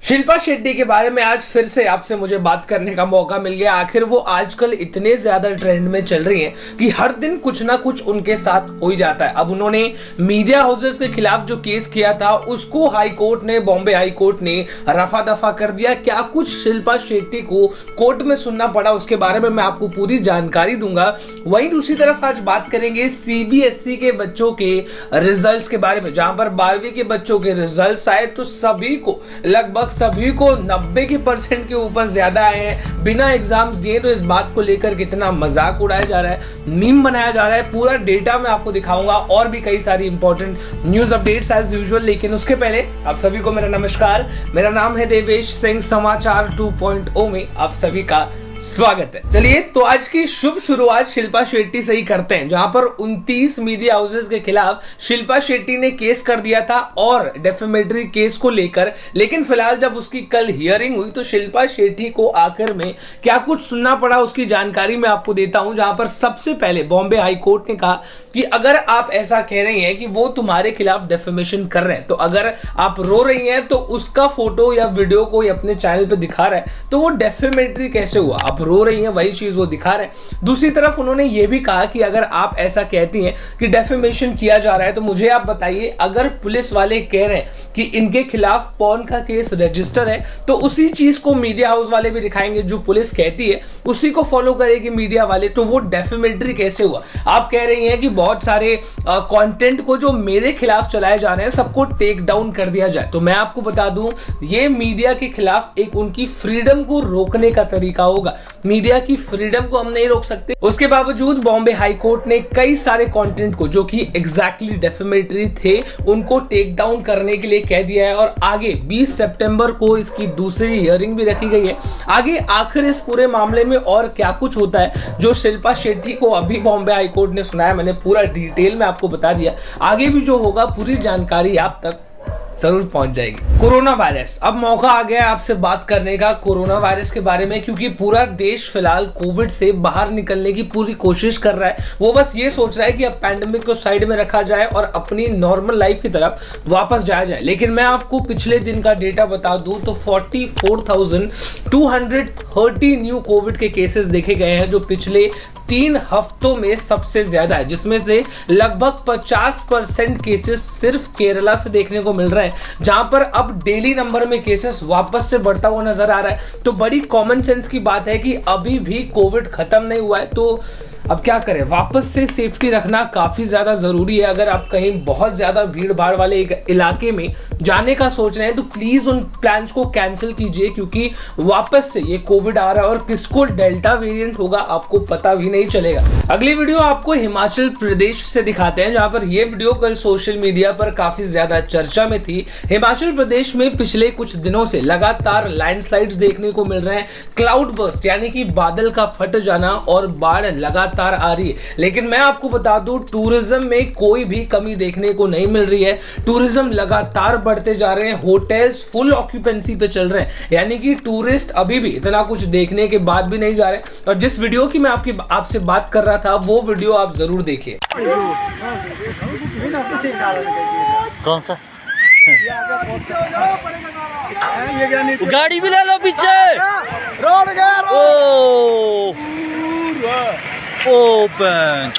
शिल्पा शेट्टी के बारे में आज फिर से आपसे मुझे बात करने का मौका मिल गया। आखिर वो आजकल इतने ज्यादा ट्रेंड में चल रही हैं कि हर दिन कुछ ना कुछ उनके साथ हो ही जाता है। अब उन्होंने मीडिया हाउसेस के खिलाफ जो केस किया था उसको हाई कोर्ट ने, बॉम्बे हाई कोर्ट ने रफा दफा कर दिया। क्या कुछ शिल्पा शेट्टी को कोर्ट में सुनना पड़ा उसके बारे में मैं आपको पूरी जानकारी दूंगा। वहीं दूसरी तरफ आज बात करेंगे सीबीएसई के बच्चों के रिजल्ट्स के बारे में, जहां पर 12वीं के बच्चों के रिजल्ट्स आए तो सभी को लगभग सभी को 90% के ऊपर ज्यादा आए हैं बिना एग्जाम्स दिए। तो इस बात को लेकर कितना मजाक उड़ाया जा रहा है, मीम बनाया जा रहा है, पूरा डेटा मैं आपको दिखाऊंगा और भी कई सारी important news updates as usual. लेकिन उसके पहले आप सभी को मेरा नमस्कार। मेरा नाम है देवेश सिंह। समाचार 2.0 में आप सभी का स्वागत है। चलिए तो आज की शुभ शुरुआत शिल्पा शेट्टी से ही करते हैं, जहां पर 29 मीडिया हाउसेस के खिलाफ शिल्पा शेट्टी ने केस कर दिया था और डेफेमेटरी केस को लेकर। लेकिन फिलहाल जब उसकी कल हियरिंग हुई तो शिल्पा शेट्टी को आखिर में क्या कुछ सुनना पड़ा उसकी जानकारी मैं आपको देता हूं। जहां पर सबसे पहले बॉम्बे हाई कोर्ट ने कहा कि अगर आप ऐसा कह रही हैं कि वो तुम्हारे खिलाफ डेफेमेशन कर रहे हैं, तो अगर आप रो रही हैं तो उसका फोटो या वीडियो कोई अपने चैनल पे दिखा रहा है तो वो डेफेमेटरी कैसे हुआ? आप रो रही हैं वही चीज वो दिखा रहे हैं। दूसरी तरफ उन्होंने ये भी कहा कि अगर आप ऐसा कहती हैं कि डेफेमेशन किया जा रहा है तो मुझे आप बताइए, अगर पुलिस वाले कह रहे हैं कि इनके खिलाफ पॉर्न का केस रजिस्टर है तो उसी चीज को मीडिया हाउस वाले भी दिखाएंगे, जो पुलिस कहती है उसी को फॉलो करेगी मीडिया वाले, तो वो डेफेमेटरी कैसे हुआ? आप कह रही हैं कि बहुत सारे कंटेंट को जो मेरे खिलाफ चलाए जा रहे हैं सबको टेक डाउन कर दिया जाए। तो मैं आपको बता दूं ये मीडिया के खिलाफ एक उनकी फ्रीडम को रोकने का तरीका होगा। मीडिया की फ्रीडम को हम नहीं रोक सकते। उसके बावजूद बॉम्बे हाई कोर्ट ने कई सारे कंटेंट को जो कि एग्जैक्टली डेफेमेटरी थे उनको टेक डाउन करने के लिए कह दिया है। और आगे 20 सितंबर को इसकी दूसरी हियरिंग भी रखी गई है। आगे आखिर इस पूरे मामले में और क्या कुछ होता है जो शिल्पा शेट्टी को अभी बॉम्बे हाई कोर्ट ने सुनाया, मैंने पूरा डिटेल में आपको बता दिया। आगे भी जो होगा पूरी जानकारी आप तक जरूर पहुंच जाएगी। कोरोना वायरस, अब मौका आ गया आपसे बात करने का कोरोना वायरस के बारे में, क्योंकि पूरा देश फिलहाल कोविड से बाहर निकलने की पूरी कोशिश कर रहा है। वो बस ये सोच रहा है कि अब पैंडेमिक को साइड में रखा जाए और अपनी नॉर्मल लाइफ की तरफ वापस जाया जाए। लेकिन मैं आपको पिछले दिन का डेटा बता दूं तो 44,230 न्यू कोविड के केसेस देखे गए हैं, जो पिछले 3 हफ्तों में सबसे ज्यादा है, जिसमें से लगभग 50% केसेस सिर्फ केरला से देखने को मिल रहा है, जहां पर अब डेली नंबर में केसेस वापस से बढ़ता हुआ नजर आ रहा है। तो बड़ी कॉमन सेंस की बात है कि अभी भी कोविड खत्म नहीं हुआ है, तो अब क्या करें? वापस से सेफ्टी रखना काफी ज्यादा जरूरी है। अगर आप कहीं बहुत ज्यादा भीड़ भाड़ वाले एक इलाके में जाने का सोच रहे हैं तो प्लीज उन प्लान्स को कैंसिल कीजिए, क्योंकि वापस से ये कोविड आ रहा है और किसको डेल्टा वेरिएंट होगा आपको पता भी नहीं चलेगा। अगली वीडियो आपको हिमाचल प्रदेश से दिखाते हैं, जहां पर यह वीडियो कल सोशल मीडिया पर काफी ज्यादा चर्चा में थी। हिमाचल प्रदेश में पिछले कुछ दिनों से लगातार लैंडस्लाइड्स देखने को मिल रहे हैं, क्लाउड बर्स्ट यानी कि बादल का फट जाना और बाढ़ लगातार आ रही है। लेकिन मैं आपको बता दूं टूरिज्म में कोई भी कमी देखने को नहीं मिल रही है। टूरिज्म लगातार बढ़ते जा रहे हैं, होटल्स फुल ऑक्यूपेंसी पे चल रहे हैं, यानी कि टूरिस्ट अभी भी इतना कुछ देखने के बाद भी नहीं जा रहे। और जिस वीडियो की मैं आपसे बात कर रहा था वो वीडियो आप जरूर देखिए। कौन सा? गाड़ी भी ले लो पीछे। रोड गया ओपन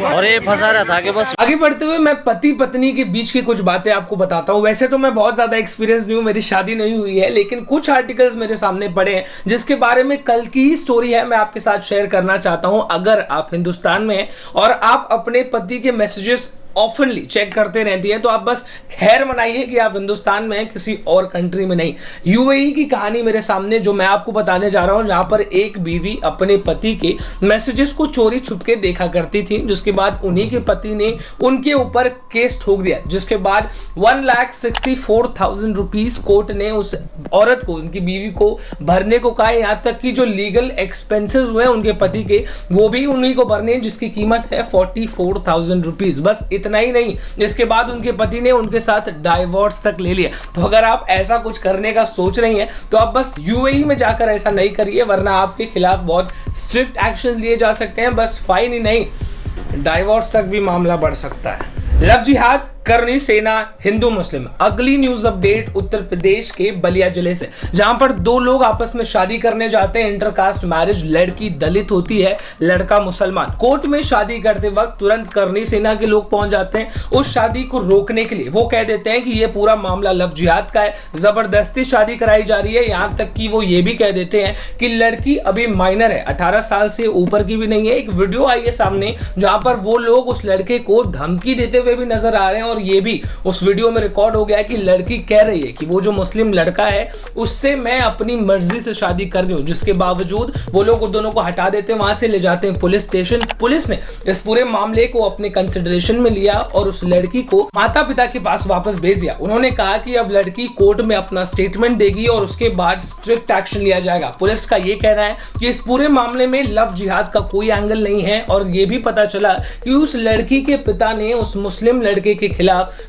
और ये फंसा रहा था कि बस। आगे बढ़ते हुए मैं पति पत्नी के बीच की कुछ बातें आपको बताता हूँ। वैसे तो मैं बहुत ज्यादा एक्सपीरियंस नहीं हूँ, मेरी शादी नहीं हुई है, लेकिन कुछ आर्टिकल्स मेरे सामने पड़े हैं जिसके बारे में कल की स्टोरी है, मैं आपके साथ शेयर करना चाहता हूँ। अगर आप हिंदुस्तान में हैं और आप अपने पति के मैसेजेस ऑफनली चेक करते रहती है तो आप बस खैर मनाइए कि आप हिंदुस्तान में हैं, किसी और कंट्री में नहीं। यूएई की कहानी मेरे सामने जो मैं आपको बताने जा रहा हूं, जहां पर एक बीवी अपने पति के मैसेजेस को चोरी छुपके देखा करती थी, जिसके बाद उन्हीं के पति ने उनके ऊपर केस ठोक दिया, जिसके बाद 1,64,000 रुपीज कोर्ट ने उस औरत को, उनकी बीवी को भरने को कहा। यहां तक कि जो लीगल एक्सपेंसेस हुए उनके पति के वो भी उन्हीं को भरने, जिसकी कीमत है 44,000 रुपीज। बस इतना इतना ही नहीं, इसके बाद उनके पति ने उनके साथ डाइवोर्स तक ले लिया। तो अगर आप ऐसा कुछ करने का सोच रही हैं तो आप बस यूएई में जाकर ऐसा नहीं करिए, वरना आपके खिलाफ बहुत स्ट्रिक्ट एक्शन लिए जा सकते हैं। बस फाइन ही नहीं, डाइवोर्स तक भी मामला बढ़ सकता है। लव जिहाद करनी सेना हिंदू मुस्लिम। अगली न्यूज अपडेट उत्तर प्रदेश के बलिया जिले से, जहां पर दो लोग आपस में शादी करने जाते हैं, इंटरकास्ट मैरिज। लड़की दलित होती है, लड़का मुसलमान। कोर्ट में शादी करते वक्त तुरंत करनी सेना के लोग पहुंच जाते हैं उस शादी को रोकने के लिए। वो कह देते हैं कि ये पूरा मामला लव जिहाद का है, जबरदस्ती शादी कराई जा रही है। यहां तक कि वो ये भी कह देते हैं कि लड़की अभी माइनर है, 18 साल से ऊपर की भी नहीं है। एक वीडियो आई है सामने जहां पर वो लोग उस लड़के को धमकी देते हुए भी नजर आ रहे हैं, और ये भी उस वीडियो में रिकॉर्ड हो गया है कि लड़की कह रही है कि वो जो मुस्लिम लड़का है उससे मैं अपनी मर्जी से शादी कर रही हूं, जिसके बावजूद वो लोग उन दोनों को हटा देते हैं, वहां से ले जाते हैं पुलिस स्टेशन। पुलिस ने इस पूरे मामले को अपने कंसिडरेशन में लिया और उस लड़की को माता पिता के पास वापस भेज दिया। उन्होंने कहा कि अब लड़की कोर्ट में अपना स्टेटमेंट देगी और उसके बाद स्ट्रिक्ट एक्शन लिया जाएगा। पुलिस का ये कहना है कि इस पूरे मामले में लव जिहाद का कोई एंगल नहीं है, और ये भी पता चला कि उस लड़की के पिता ने उस मुस्लिम लड़के के खिलाफ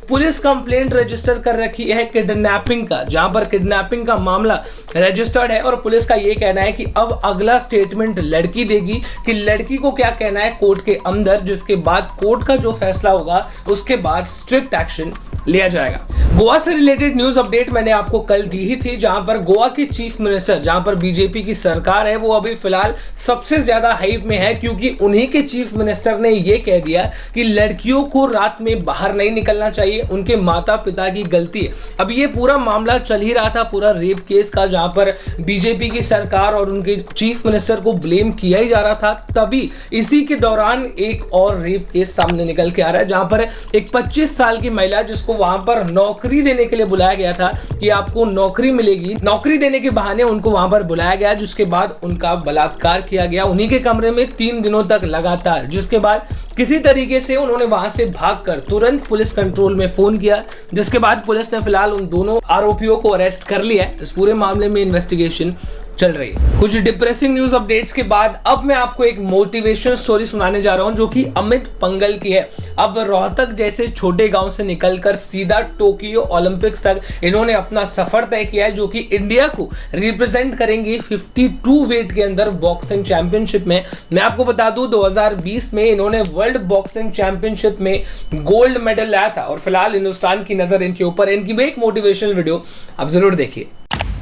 पुलिस कंप्लेंट रजिस्टर कर रखी है किडनैपिंग का, जहां पर किडनैपिंग का मामला रजिस्टर्ड है। और पुलिस का यह कहना है कि अब अगला स्टेटमेंट लड़की देगी कि लड़की को क्या कहना है कोर्ट के अंदर, जिसके बाद कोर्ट का जो फैसला होगा उसके बाद स्ट्रिक्ट एक्शन लिया जाएगा। गोवा से रिलेटेड न्यूज अपडेट मैंने आपको कल दी ही थी, जहां पर गोवा की चीफ मिनिस्टर, जहां पर बीजेपी की सरकार है, वो अभी फिलहाल सबसे ज्यादा हाइप में है, क्योंकि उन्हीं के चीफ मिनिस्टर ने यह कह दिया कि लड़कियों को रात में बाहर नहीं निकलना चाहिए, उनके माता पिता की गलती है। अब ये पूरा मामला चल ही रहा था, पूरा रेप केस का, जहां पर बीजेपी की सरकार और उनके चीफ मिनिस्टर को ब्लेम किया ही जा रहा था। तभी इसी के दौरान एक और रेप केस सामने निकल के आ रहा है, जहां पर एक 25 साल की महिला, जिसको वहां पर नौकरी देने के लिए बुलाया गया था कि आपको नौकरी मिलेगी, नौकरी देने के बहाने उनको वहां पर बुलाया गया, जिसके बाद उनका बलात्कार किया गया उन्हीं के कमरे में 3 दिनों तक लगातार। जिसके बाद किसी तरीके से उन्होंने वहां से भागकर तुरंत पुलिस कंट्रोल में फोन किया, जिसके बाद पुलिस ने फिलहाल उन दोनों आरोपियों को अरेस्ट कर लिया है। इस पूरे मामले में इन्वेस्टिगेशन चल रही है। कुछ डिप्रेसिंग न्यूज अपडेट्स के बाद अब मैं आपको एक मोटिवेशनल स्टोरी सुनाने जा रहा हूं, जो कि अमित पंगल की है। अब रोहतक जैसे छोटे गांव से निकलकर सीधा टोक्यो ओलंपिक्स तक इन्होंने अपना सफर तय किया है, जो कि इंडिया को रिप्रेजेंट करेंगे 52 वेट के अंदर बॉक्सिंग चैंपियनशिप में। मैं आपको बता दूं 2020 में इन्होंने वर्ल्ड बॉक्सिंग चैंपियनशिप में गोल्ड मेडल लाया था, और फिलहाल हिंदुस्तान की नजर इनके ऊपर। इनकी भी एक मोटिवेशनल वीडियो आप जरूर देखिए।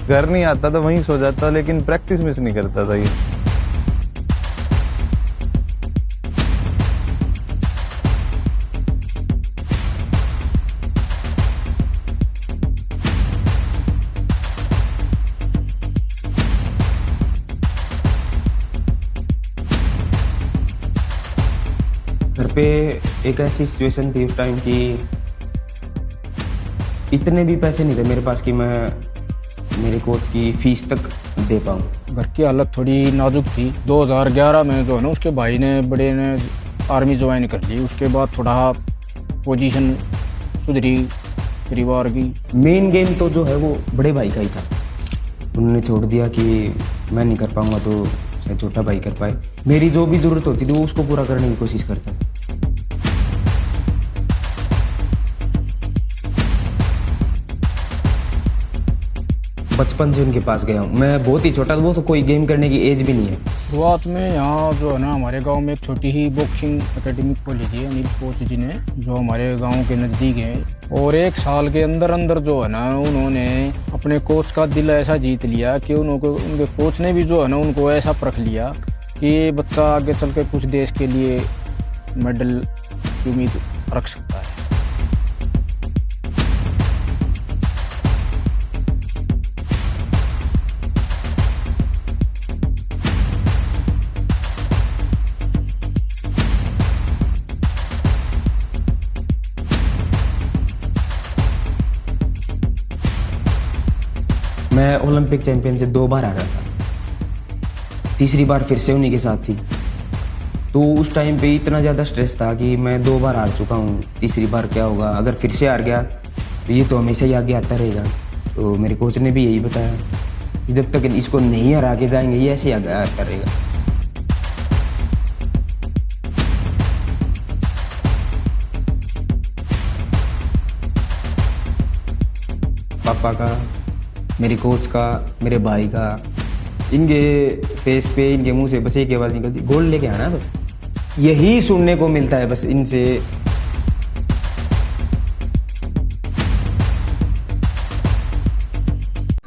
घर नहीं आता था, वहीं सो जाता, लेकिन प्रैक्टिस मिस नहीं करता था। ये घर पे एक ऐसी सिचुएशन थी उस टाइम की इतने भी पैसे नहीं थे मेरे पास कि मैं मेरे कोच की फीस तक दे पाऊँ। घर की हालत थोड़ी नाजुक थी। 2011 में जो है ना उसके भाई ने बड़े ने आर्मी ज्वाइन कर ली, उसके बाद थोड़ा पोजीशन सुधरी परिवार की। मेन गेम तो जो है वो बड़े भाई का ही था, उन्होंने छोड़ दिया कि मैं नहीं कर पाऊँगा तो शायद छोटा भाई कर पाए। मेरी जो भी ज़रूरत होती थी वो उसको पूरा करने की कोशिश करता। बचपन से उनके पास गया हूँ, मैं बहुत ही छोटा था, वो तो कोई गेम करने की एज भी नहीं है। शुरुआत में यहाँ जो है ना हमारे गांव में एक छोटी ही बॉक्सिंग एकेडमी खोली थी अनिल कोच जी ने, जो हमारे गांव के नज़दीक है। और 1 साल के अंदर अंदर जो है ना उन्होंने अपने कोच का दिल ऐसा जीत लिया कि उनके कोच ने भी जो है ना उनको ऐसा परख लिया कि ये बच्चा आगे चल के कुछ देश के लिए मेडल की उम्मीद रख सकता है। मैं ओलंपिक चैंपियन से 2 बार आ रहा था, तीसरी बार फिर से उन्हीं के साथ थी। तो उस टाइम पे इतना ज़्यादा स्ट्रेस था कि मैं 2 बार हार चुका हूँ, तीसरी बार क्या होगा, अगर फिर से हार गया तो ये तो हमेशा ही आगे आता रहेगा। तो मेरे कोच ने भी यही बताया कि जब तक इसको नहीं हरा के जाएंगे ये ऐसे आगे आता रहेगा। पापा का, मेरे कोच का, मेरे भाई का। इनके फेस पे, इनके मुंह से बस एक आवाज़ निकलती, गोल्ड लेके आना। बस यही सुनने को मिलता है बस इनसे।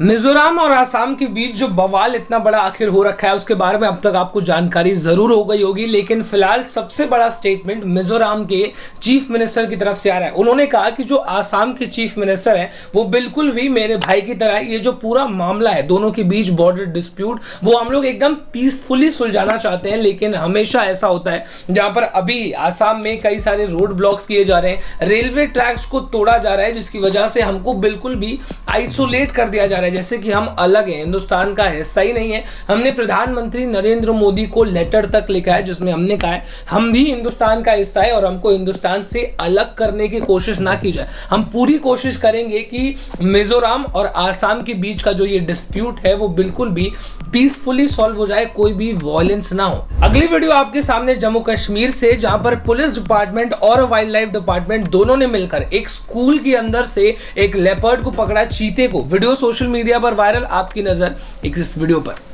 मिजोरम और आसाम के बीच जो बवाल इतना बड़ा आखिर हो रखा है उसके बारे में अब तक आपको जानकारी जरूर हो गई होगी, लेकिन फिलहाल सबसे बड़ा स्टेटमेंट मिजोरम के चीफ मिनिस्टर की तरफ से आ रहा है। उन्होंने कहा कि जो आसाम के चीफ मिनिस्टर हैं वो बिल्कुल भी मेरे भाई की तरह, ये जो पूरा मामला है दोनों के बीच बॉर्डर डिस्प्यूट, वो हम लोग एकदम पीसफुली सुलझाना चाहते हैं। लेकिन हमेशा ऐसा होता है जहां पर अभी आसाम में कई सारे रोड ब्लॉक्स किए जा रहे हैं, रेलवे ट्रैक्स को तोड़ा जा रहा है, जिसकी वजह से हमको बिल्कुल भी आइसोलेट कर दिया जा रहा है, जैसे कि हम अलग हैं, हिंदुस्तान का हिस्सा ही नहीं है। हमने प्रधानमंत्री नरेंद्र मोदी को लेटर तक लिखा है जिसमें हमने कहा है हम भी हिंदुस्तान का हिस्सा है और हमको हिंदुस्तान से अलग करने की कोशिश ना की जाए। हम पूरी कोशिश करेंगे कि मिजोरम और आसाम के बीच का जो ये डिस्प्यूट है वो बिल्कुल भी पीसफुली सॉल्व हो जाए, कोई भी वॉयलेंस ना हो। अगली वीडियो आपके सामने जम्मू कश्मीर से, जहां पर पुलिस डिपार्टमेंट और वाइल्ड लाइफ डिपार्टमेंट दोनों ने मिलकर एक स्कूल के अंदर से एक लेपर्ड को पकड़ा, चीते को। वीडियो सोशल मीडिया पर वायरल, आपकी नजर इस वीडियो पर।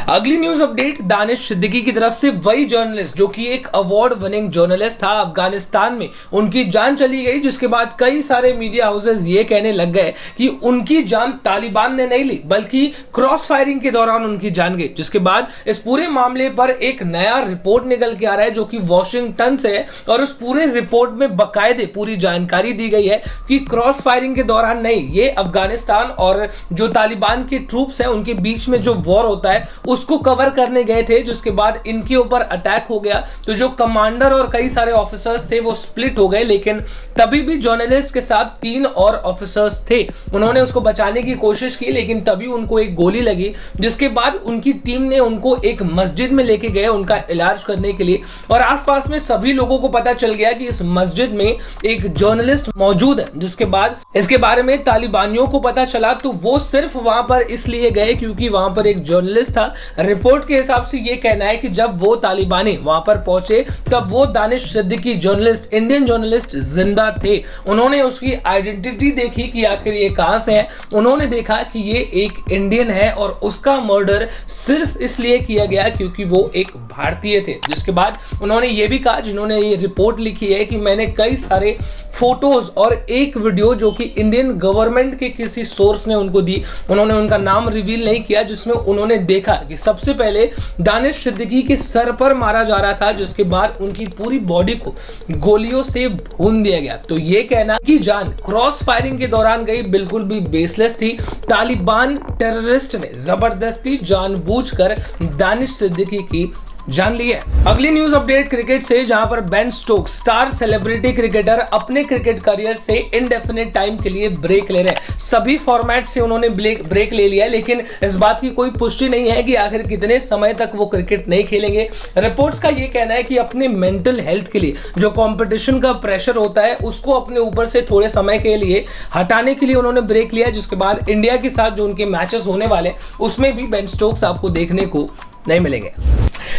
अगली न्यूज अपडेट दानिश सिद्दीकी की तरफ से। वही जर्नलिस्ट जो कि एक अवार्ड विनिंग जर्नलिस्ट था, अफगानिस्तान में उनकी जान चली गई, जिसके बाद कई सारे मीडिया हाउसेस ये कहने लग गए कि उनकी जान तालिबान ने नहीं ली बल्कि क्रॉस फायरिंग के दौरान उनकी जान गई। जिसके बाद इस पूरे मामले पर एक नया रिपोर्ट निकल के आ रहा है जो कि वॉशिंगटन से है, और उस पूरे रिपोर्ट में बकायदे पूरी जानकारी दी गई है कि क्रॉस फायरिंग के दौरान नहीं, ये अफगानिस्तान और जो तालिबान के ट्रूप्स हैं उनके बीच में जो वॉर होता है उसको कवर करने गए थे, जिसके बाद इनके ऊपर अटैक हो गया। तो जो कमांडर और कई सारे ऑफिसर्स थे वो स्प्लिट हो गए, लेकिन तभी भी जर्नलिस्ट के साथ 3 और ऑफिसर्स थे। उन्होंने उसको बचाने की कोशिश की, लेकिन तभी उनको एक गोली लगी, जिसके बाद उनकी टीम ने उनको एक मस्जिद में लेके गए उनका इलाज करने के लिए। और आसपास में सभी लोगों को पता चल गया कि इस मस्जिद में एक जर्नलिस्ट मौजूद है। जिसके बाद इसके बारे में तालिबानियों को पता चला, तो वो सिर्फ वहां पर इसलिए गए क्योंकि वहां पर एक जर्नलिस्ट था। रिपोर्ट के हिसाब से ये कहना है कि जब वो तालिबानी वहां पर पहुंचे तब वो Danish Siddiqui journalist, Indian journalist जिंदा थे। उन्होंने उसकी आइडेंटिटी देखी कि आखिर ये कहां से है। उन्होंने देखा कि ये एक इंडियन है और उसका मर्डर सिर्फ इसलिए किया गया क्योंकि वो एक भारतीय थे। जिसके बाद उन्होंने ये भी कहा, जिन्होंने ये रिपोर्ट लिखी है, कि मैंने कई सारे फोटोज और एक वीडियो जो कि इंडियन गवर्नमेंट के किसी सोर्स ने उनको दी, उन्होंने उनका नाम रिवील नहीं किया, जिसमें उन्होंने देखा कि सबसे पहले दानिश सिद्दीकी के सर पर मारा जा रहा था, जिसके बाद उनकी पूरी बॉडी को गोलियों से भून दिया गया। तो ये कहना कि जान क्रॉस फायरिंग के दौरान गई बिल्कुल भी बेसलेस थी। तालिबान टेररिस्ट ने जबरदस्ती जानबूझकर दानिश सिद्दीकी की जान ली है। अगली न्यूज अपडेट क्रिकेट से, जहां पर Ben Stokes star celebrity cricketer अपने क्रिकेट करियर से इंडेफिनिट टाइम के लिए ब्रेक ले रहे हैं। सभी फॉर्मेट से उन्होंने ब्रेक ले लिया है, लेकिन इस बात की कोई पुष्टि नहीं है कि आखिर कितने समय तक वो क्रिकेट नहीं खेलेंगे। रिपोर्ट्स का ये कहना है कि अपने मेंटल हेल्थ के लिए, जो कंपटीशन का प्रेशर होता है उसको अपने ऊपर से थोड़े समय के लिए हटाने के लिए उन्होंने ब्रेक लिया। जिसके बाद इंडिया के साथ जो उनके मैचेस होने वाले उसमें भी बेन स्टोक्स आपको देखने को नहीं मिलेंगे।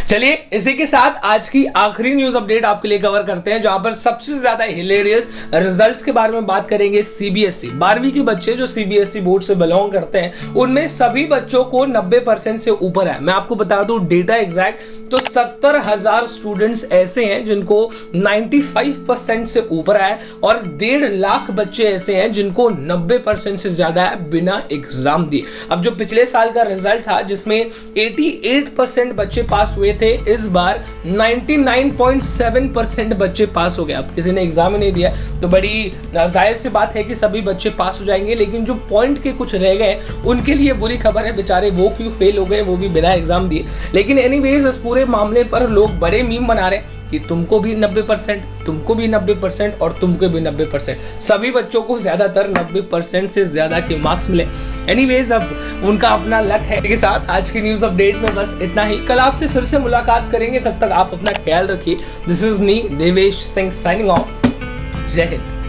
चलिए इसी के साथ आज की आखिरी न्यूज अपडेट आपके लिए कवर करते हैं, जहां पर सबसे ज्यादा हिलेरियस रिजल्ट्स के बारे में बात करेंगे। सीबीएसई 12वीं के बच्चे जो सीबीएसई बोर्ड से बिलोंग करते हैं, उनमें सभी बच्चों को 90% से ऊपर है। मैं आपको बता दूं डेटा एग्जैक्ट, तो 70,000 स्टूडेंट्स ऐसे हैं जिनको 95% से ऊपर है, और 1.5 लाख बच्चे ऐसे हैं जिनको 90% से ज्यादा है बिना एग्जाम दिए। अब जो पिछले साल का रिजल्ट था जिसमें 88% बच्चे पास हुए थे, इस बार 99.7% बच्चे पास हो गए। अब किसी ने एग्जाम ही नहीं दिया तो बड़ी जाहिर सी बात है कि सभी बच्चे पास हो जाएंगे, लेकिन जो पॉइंट के कुछ रह गए उनके लिए बुरी खबर है, बेचारे वो क्यों फेल हो गए, वो भी बिना एग्जाम दिए। लेकिन एनीवेज इस पूरे मामले पर लोग बड़े मीम बना रहे हैं। कि तुमको भी 90%, तुमको भी 90% और तुमको भी 90%, सभी बच्चों को ज्यादातर 90% से ज्यादा के मार्क्स मिले। एनीवेज अब उनका अपना लक है। के साथ आज की न्यूज अपडेट में बस इतना ही। कल आपसे फिर से मुलाकात करेंगे, तब तक आप अपना ख्याल रखिए। This is me Devesh Singh signing off. जय हिंद।